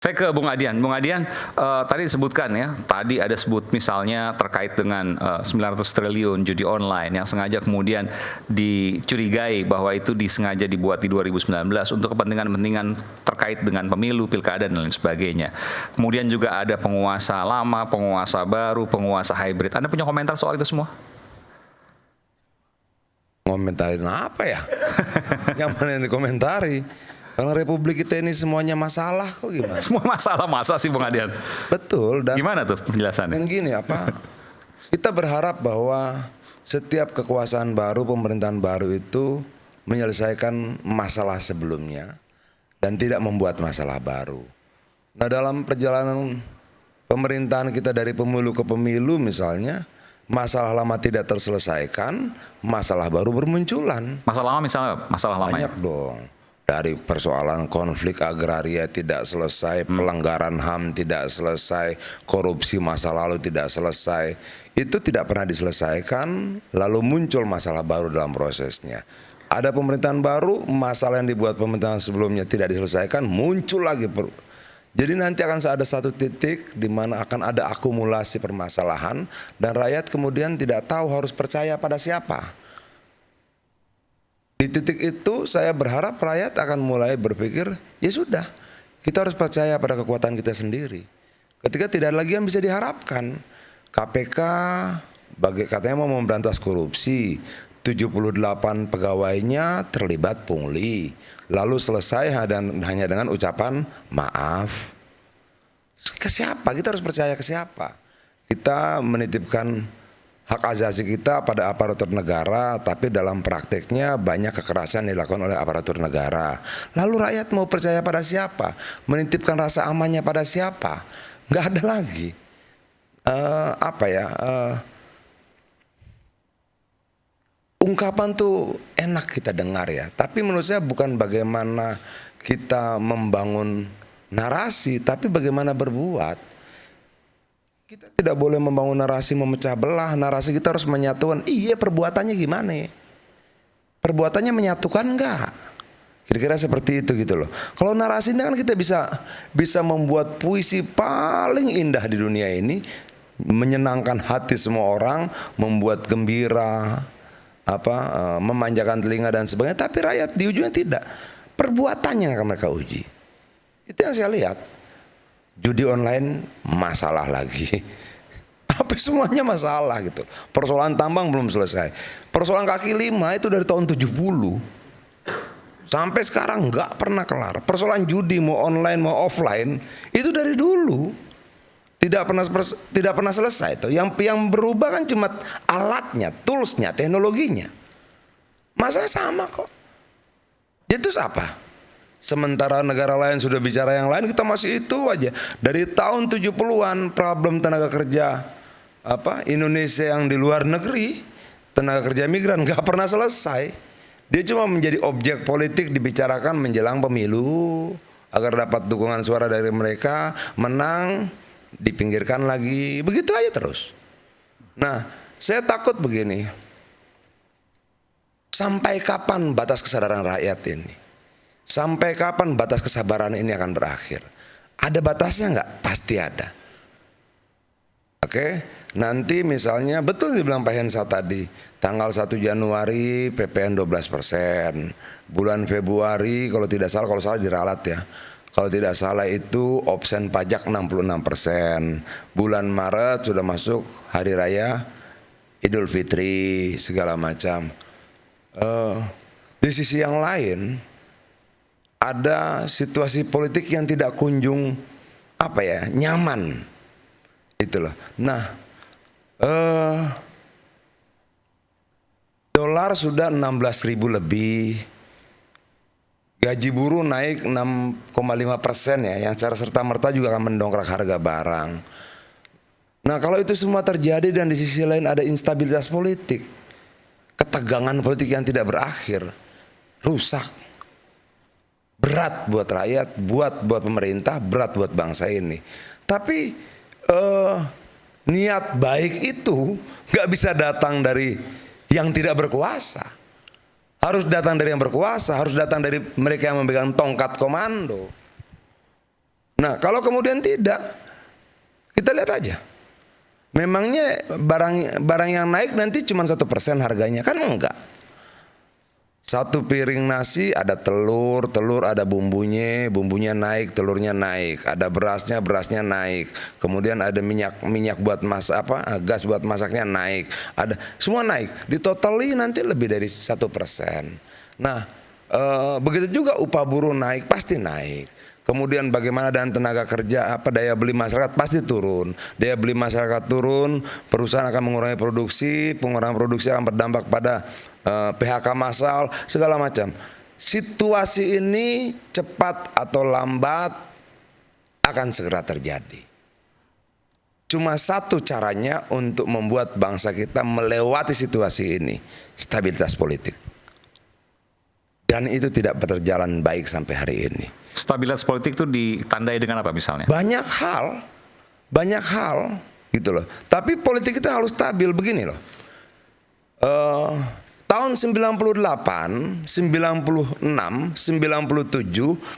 Saya ke Bung Adian. Bung Adian, tadi disebutkan ya, tadi ada sebut misalnya terkait dengan 900 triliun judi online yang sengaja kemudian dicurigai bahwa itu disengaja dibuat di 2019 untuk kepentingan-kepentingan terkait dengan pemilu, pilkada dan lain sebagainya. Kemudian juga ada penguasa lama, penguasa baru, penguasa hybrid. Anda punya komentar soal itu semua? Komentarin apa ya? Yang mana yang dikomentari? Kalau Republik kita ini semuanya masalah kok gimana? Semua masalah masa sih Bung Adian? Betul. Dan gimana tuh penjelasannya? Dan gini apa? Kita berharap bahwa setiap kekuasaan baru, pemerintahan baru itu menyelesaikan masalah sebelumnya dan tidak membuat masalah baru. Nah, dalam perjalanan pemerintahan kita dari pemilu ke pemilu misalnya, masalah lama tidak terselesaikan, masalah baru bermunculan. Masalah lama misalnya, masalah lama Banyak dong. Dari persoalan konflik agraria tidak selesai, pelanggaran HAM tidak selesai, korupsi masa lalu tidak selesai. Itu tidak pernah diselesaikan, lalu muncul masalah baru dalam prosesnya. Ada pemerintahan baru, masalah yang dibuat pemerintahan sebelumnya tidak diselesaikan, muncul lagi. Jadi nanti akan ada satu titik di mana akan ada akumulasi permasalahan dan rakyat kemudian tidak tahu harus percaya pada siapa. Di titik itu saya berharap rakyat akan mulai berpikir, ya sudah, kita harus percaya pada kekuatan kita sendiri. Ketika tidak lagi yang bisa diharapkan, KPK katanya mau memberantas korupsi, 78 pegawainya terlibat pungli, lalu selesai hanya dengan ucapan maaf. Ke siapa? Kita harus percaya ke siapa? Kita menitipkan hak asasi kita pada aparatur negara, tapi dalam prakteknya banyak kekerasan yang dilakukan oleh aparatur negara. Lalu rakyat mau percaya pada siapa? Menitipkan rasa amannya pada siapa? Nggak ada lagi. Ungkapan tuh enak kita dengar ya, tapi menurut saya bukan bagaimana kita membangun narasi, tapi bagaimana berbuat. Kita tidak boleh membangun narasi memecah belah. Narasi kita harus menyatukan. Iya, perbuatannya gimana? Perbuatannya menyatukan enggak? Kira-kira seperti itu gitu loh. Kalau narasi ini kan kita bisa membuat puisi paling indah di dunia ini, menyenangkan hati semua orang, membuat gembira, memanjakan telinga dan sebagainya. Tapi rakyat di ujungnya tidak. Perbuatannya yang akan mereka uji. Itu yang saya lihat. Judi online masalah lagi. Apa semuanya masalah gitu. Persoalan tambang belum selesai. Persoalan kaki lima itu dari tahun 70. Sampai sekarang nggak pernah kelar. Persoalan judi mau online mau offline itu dari dulu. Tidak pernah selesai tuh. Yang berubah kan cuma alatnya, toolsnya, teknologinya. Masalah sama kok. Itu apa? Sementara negara lain sudah bicara yang lain, kita masih itu aja. Dari tahun 70-an problem tenaga kerja Indonesia yang di luar negeri, tenaga kerja migran gak pernah selesai. Dia cuma menjadi objek politik dibicarakan menjelang pemilu agar dapat dukungan suara dari mereka, menang, dipinggirkan lagi, begitu aja terus. Nah, saya takut begini. Sampai kapan batas kesadaran rakyat ini? Sampai kapan batas kesabaran ini akan berakhir? Ada batasnya nggak? Pasti ada. Oke, nanti misalnya betul dibilang Pak Hensa tadi, tanggal 1 Januari PPN 12%, bulan Februari kalau salah diralat ya. Kalau tidak salah itu opsen pajak 66%. Bulan Maret sudah masuk hari raya Idul Fitri segala macam. Di sisi yang lain ada situasi politik yang tidak kunjung nyaman itu loh. Nah, dolar sudah 16.000 lebih, gaji buruh naik 6,5% ya, yang secara serta merta juga akan mendongkrak harga barang. Nah, kalau itu semua terjadi dan di sisi lain ada instabilitas politik, ketegangan politik yang tidak berakhir, rusak. Berat buat rakyat, buat pemerintah, berat buat bangsa ini. Tapi niat baik itu nggak bisa datang dari yang tidak berkuasa. Harus datang dari yang berkuasa, harus datang dari mereka yang memegang tongkat komando. Nah, kalau kemudian tidak, kita lihat aja. Memangnya barang yang naik nanti cuma 1% harganya? Kan enggak. Satu piring nasi ada telur ada bumbunya naik, telurnya naik. Ada berasnya naik. Kemudian ada minyak buat masak gas buat masaknya naik. Ada semua naik. Ditotali nanti lebih dari 1%. Nah, begitu juga upah buruh naik, pasti naik. Kemudian bagaimana dengan tenaga kerja, daya beli masyarakat pasti turun. Daya beli masyarakat turun, perusahaan akan mengurangi produksi, pengurangan produksi akan berdampak pada PHK massal, segala macam. Situasi ini cepat atau lambat akan segera terjadi. Cuma satu caranya untuk membuat bangsa kita melewati situasi ini, stabilitas politik. Dan itu tidak berjalan baik sampai hari ini. Stabilitas politik itu ditandai dengan apa misalnya? Banyak hal gitu loh. Tapi politik kita harus stabil begini loh. Tahun 98, 96, 97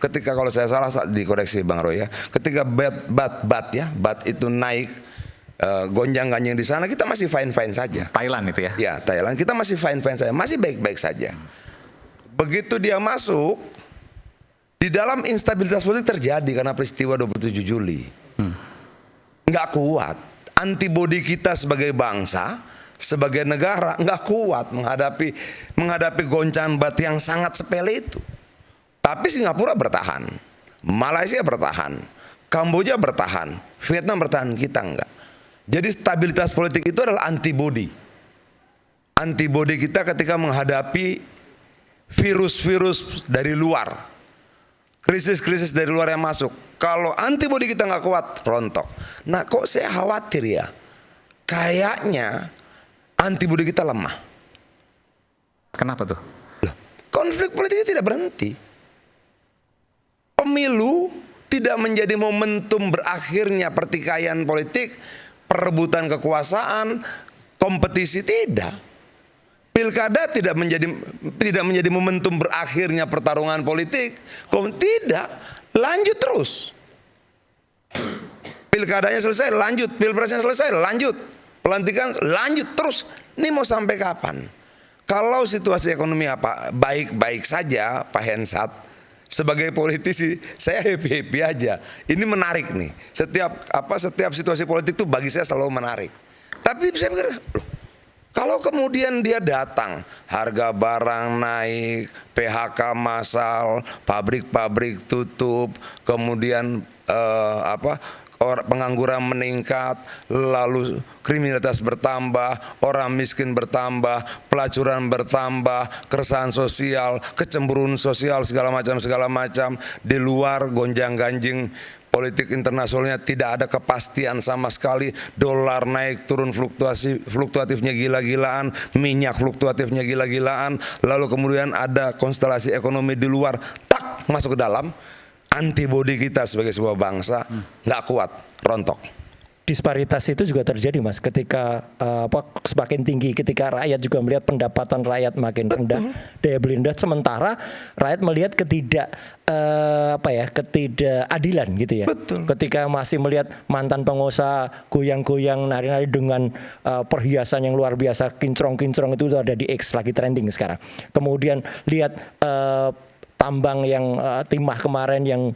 ketika kalau saya salah dikoreksi Bang Roy ya. Ketika bat itu naik gonjang-ganjing di sana, kita masih fine-fine saja. Thailand itu ya? Ya, Thailand kita masih fine-fine saja, masih baik-baik saja. Begitu dia masuk, di dalam instabilitas politik terjadi karena peristiwa 27 Juli. Nggak kuat. Antibodi kita sebagai bangsa, sebagai negara nggak kuat menghadapi goncangan bat yang sangat sepele itu. Tapi Singapura bertahan, Malaysia bertahan, Kamboja bertahan, Vietnam bertahan, kita enggak. Jadi stabilitas politik itu adalah antibodi. Antibodi kita ketika menghadapi virus-virus dari luar, krisis-krisis dari luar yang masuk. Kalau antibodi kita nggak kuat, rontok. Nah, kok saya khawatir ya, kayaknya antibodi kita lemah. Kenapa tuh? Konflik politiknya tidak berhenti. Pemilu tidak menjadi momentum berakhirnya pertikaian politik, perebutan kekuasaan, kompetisi, tidak. Pilkada tidak menjadi momentum berakhirnya pertarungan politik. Tidak, lanjut terus. Pilkadanya selesai, lanjut. Pilpresnya selesai, lanjut. Pelantikan lanjut terus. Ini mau sampai kapan? Kalau situasi ekonomi baik-baik saja, Pak Hensat, sebagai politisi saya happy aja. Ini menarik nih. Setiap situasi politik itu bagi saya selalu menarik. Tapi saya pikir, loh, kalau kemudian dia datang, harga barang naik, PHK massal, pabrik-pabrik tutup, kemudian pengangguran meningkat, lalu kriminalitas bertambah, orang miskin bertambah, pelacuran bertambah, keresahan sosial, kecemburuan sosial segala macam, di luar gonjang-ganjing politik internasionalnya tidak ada kepastian sama sekali, dolar naik turun fluktuatifnya gila-gilaan, minyak fluktuatifnya gila-gilaan, lalu kemudian ada konstelasi ekonomi di luar, tak masuk ke dalam. Antibodi kita sebagai sebuah bangsa nggak kuat, rontok. Disparitas itu juga terjadi, Mas, ketika semakin tinggi, ketika rakyat juga melihat pendapatan rakyat makin rendah, daya beli rendah, sementara rakyat melihat ketidakadilan gitu ya. Betul. Ketika masih melihat mantan pengusaha goyang-goyang, nari-nari dengan perhiasan yang luar biasa, kincrong-kincrong itu ada di X, lagi trending sekarang. Kemudian lihat tambang yang timah kemarin yang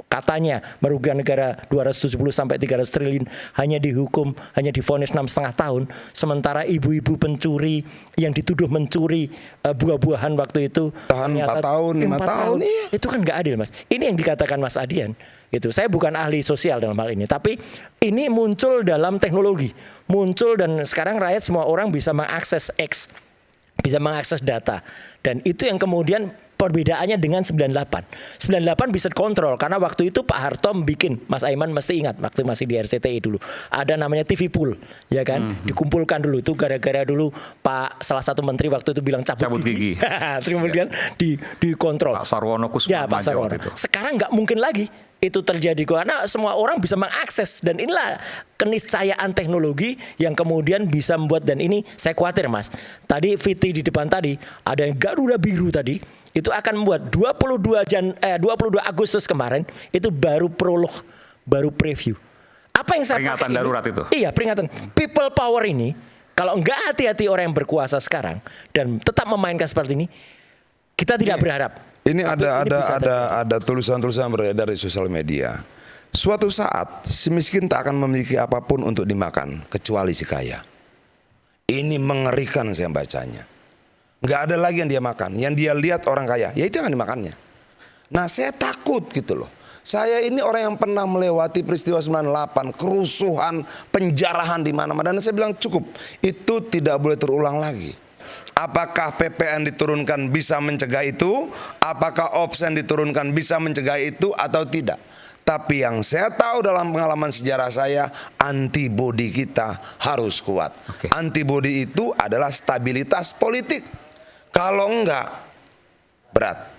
katanya merugikan negara 270 sampai 300 triliun hanya divonis 6,5 tahun, sementara ibu-ibu pencuri yang dituduh mencuri buah-buahan waktu itu tahan 4 tahun, 5 tahun. Iya. Itu kan nggak adil, Mas. Ini yang dikatakan Mas Adian. Gitu. Saya bukan ahli sosial dalam hal ini, tapi ini muncul dalam teknologi, muncul dan sekarang rakyat semua orang bisa mengakses X, bisa mengakses data, dan itu yang kemudian perbedaannya dengan 98 bisa dikontrol karena waktu itu Pak Harto bikin, Mas Aiman mesti ingat waktu masih di RCTI dulu ada namanya TV Pool, ya kan, dikumpulkan dulu itu gara-gara dulu salah satu menteri waktu itu bilang cabut gigi. Kemudian dikontrol Pak Sarwono Kusuma ya, Pak Sarwono. Sekarang nggak mungkin lagi itu terjadi karena semua orang bisa mengakses, dan inilah keniscayaan teknologi yang kemudian bisa membuat, dan ini saya khawatir Mas. Tadi Viti di depan tadi ada yang Garuda Biru tadi, itu akan membuat 22 Agustus kemarin itu baru prolog, baru preview. Apa yang saya Peringatan pakai darurat ini, itu. Iya, peringatan. People power ini kalau enggak hati-hati orang yang berkuasa sekarang dan tetap memainkan seperti ini, kita tidak berharap. Ini Tapi bisa terjadi. ada tulisan-tulisan beredar di sosial media. Suatu saat si miskin tak akan memiliki apapun untuk dimakan kecuali si kaya. Ini mengerikan saya bacanya. Nggak ada lagi yang dia makan. Yang dia lihat orang kaya, ya itu yang dimakannya. Nah saya takut gitu loh. Saya ini orang yang pernah melewati peristiwa 98, kerusuhan, penjarahan di mana-mana, dan saya bilang cukup, itu tidak boleh terulang lagi. Apakah PPN diturunkan bisa mencegah itu? Apakah opsen diturunkan bisa mencegah itu atau tidak? Tapi yang saya tahu dalam pengalaman sejarah saya, antibodi kita harus kuat. Oke. Antibodi itu adalah stabilitas politik. Kalau enggak, berat.